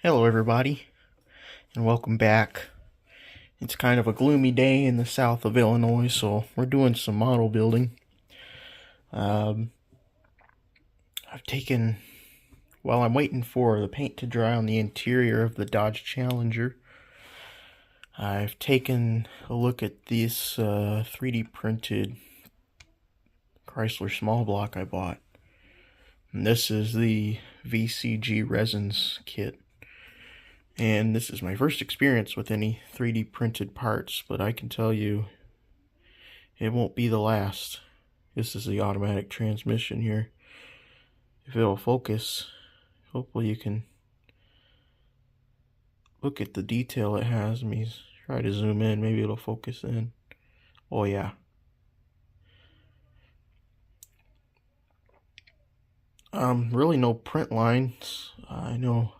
Hello everybody, and welcome back. It's kind of a gloomy day in the south of Illinois, so we're doing some model building. I've taken, while I'm waiting for the paint to dry on the interior of the Dodge Challenger, I've taken a look at this 3D printed Chrysler small block I bought. And this is the VCG Resins kit. And this is my first experience with any 3D printed parts, but I can tell you it won't be the last. This is the automatic transmission here. If it'll focus, hopefully you can look at the detail it has. Let me try to zoom in, maybe it'll focus in. Oh yeah. Really no print lines. I know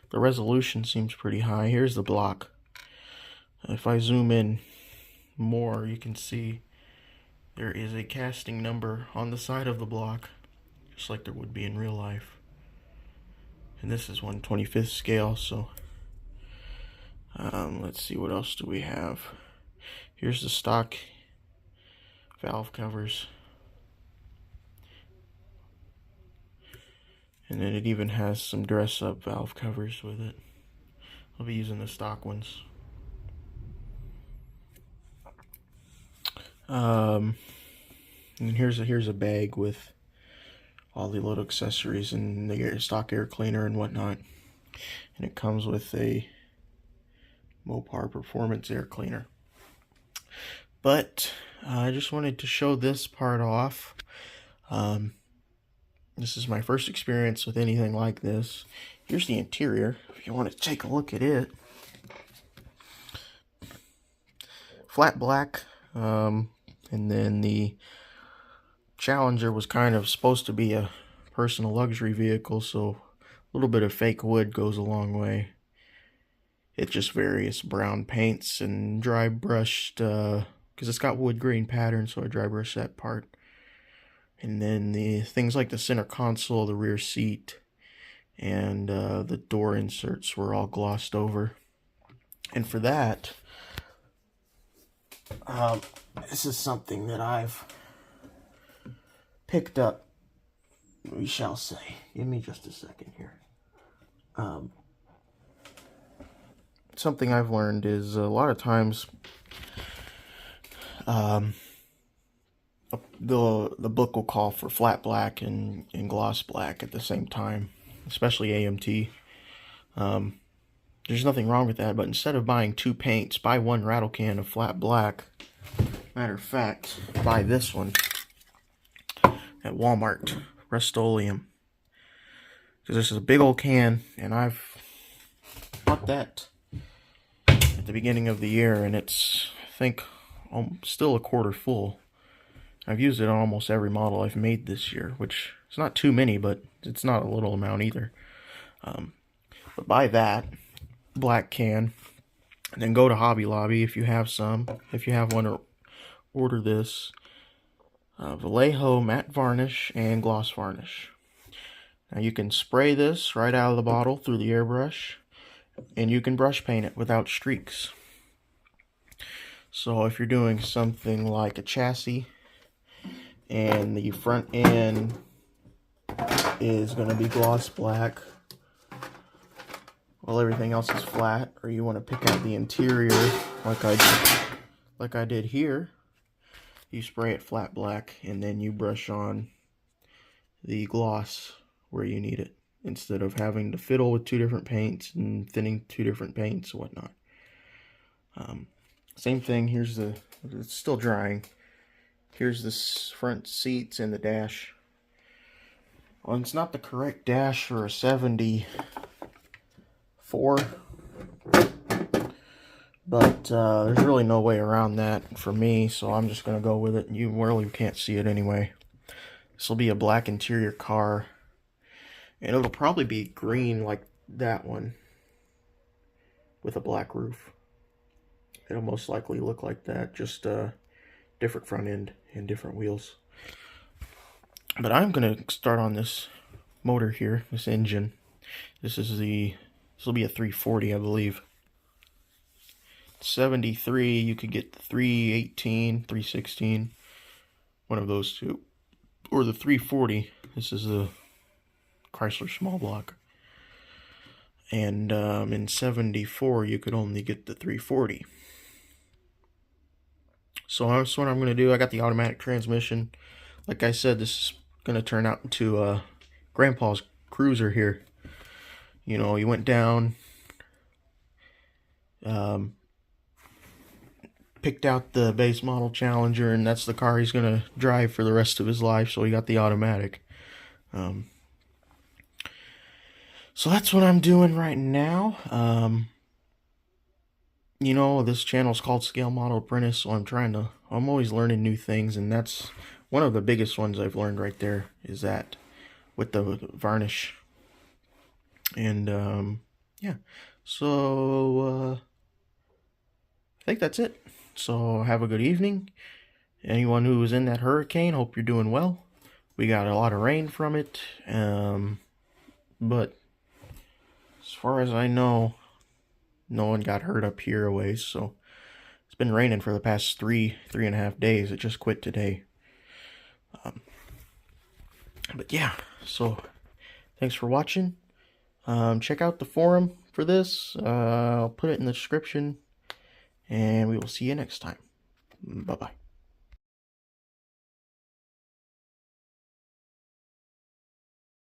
the resolution seems pretty high. Here's the block. If I zoom in more, you can see there is a casting number on the side of the block, just like there would be in real life. And this is 1/25th scale, so let's see, what else do we have? Here's the stock valve covers. And then it even has some dress-up valve covers with it. I'll be using the stock ones. And here's a bag with all the little accessories and the stock air cleaner and whatnot. And it comes with a Mopar Performance air cleaner. But I just wanted to show this part off. This is my first experience with anything like this. Here's the interior, if you want to take a look at it. Flat black, and then the Challenger was kind of supposed to be a personal luxury vehicle, so a little bit of fake wood goes a long way. It's just various brown paints and dry brushed, because it's got wood grain pattern, so I dry brushed that part. And then the things like the center console, the rear seat, and the door inserts were all glossed over. And for that, this is something that I've picked up, we shall say. Give me just a second here. Something I've learned is a lot of times the book will call for flat black and gloss black at the same time, especially AMT. There's nothing wrong with that, but instead of buying two paints, buy one rattle can of flat black. Matter of fact, buy this one at Walmart, Rust-Oleum, because this is a big old can, and I've bought that at the beginning of the year, and it's, I think, still a quarter full. I've used it on almost every model I've made this year, which is not too many, but it's not a little amount either. But buy that black can, and then go to Hobby Lobby if you have some. If you have one, order this Vallejo matte varnish and gloss varnish. Now you can spray this right out of the bottle through the airbrush, and you can brush paint it without streaks. So if you're doing something like a chassis, and the front end is going to be gloss black while everything else is flat, or you want to pick out the interior like I did here, you spray it flat black and then you brush on the gloss where you need it, instead of having to fiddle with two different paints and thinning two different paints and whatnot. Same thing, it's still drying. Here's the front seats and the dash. Well, it's not the correct dash for a 74, but there's really no way around that for me, so I'm just going to go with it. You really can't see it anyway. This will be a black interior car, and it'll probably be green like that one with a black roof. It'll most likely look like that, just different front end and different wheels. But I'm going to start on this motor here, this engine. This is the This will be a 340, I believe. 73, you could get the 318, 316, one of those two. Or the 340. This is a Chrysler small block. And in 74, you could only get the 340. So that's what I'm going to do. I got the automatic transmission. Like I said, this is going to turn out into Grandpa's cruiser here. You know, he went down, picked out the base model Challenger, and that's the car he's going to drive for the rest of his life, so he got the automatic. So that's what I'm doing right now. You know, this channel is called Scale Model Apprentice, so I'm always learning new things, and that's one of the biggest ones I've learned right there, is that with the varnish. And, yeah, so, I think that's it. So, have a good evening. Anyone who was in that hurricane, hope you're doing well. We got a lot of rain from it, but as far as I know, no one got hurt up here a ways, so it's been raining for the past three and a half days. It just quit today. But yeah, so thanks for watching. Check out the forum for this. I'll put it in the description, and we will see you next time. Bye-bye.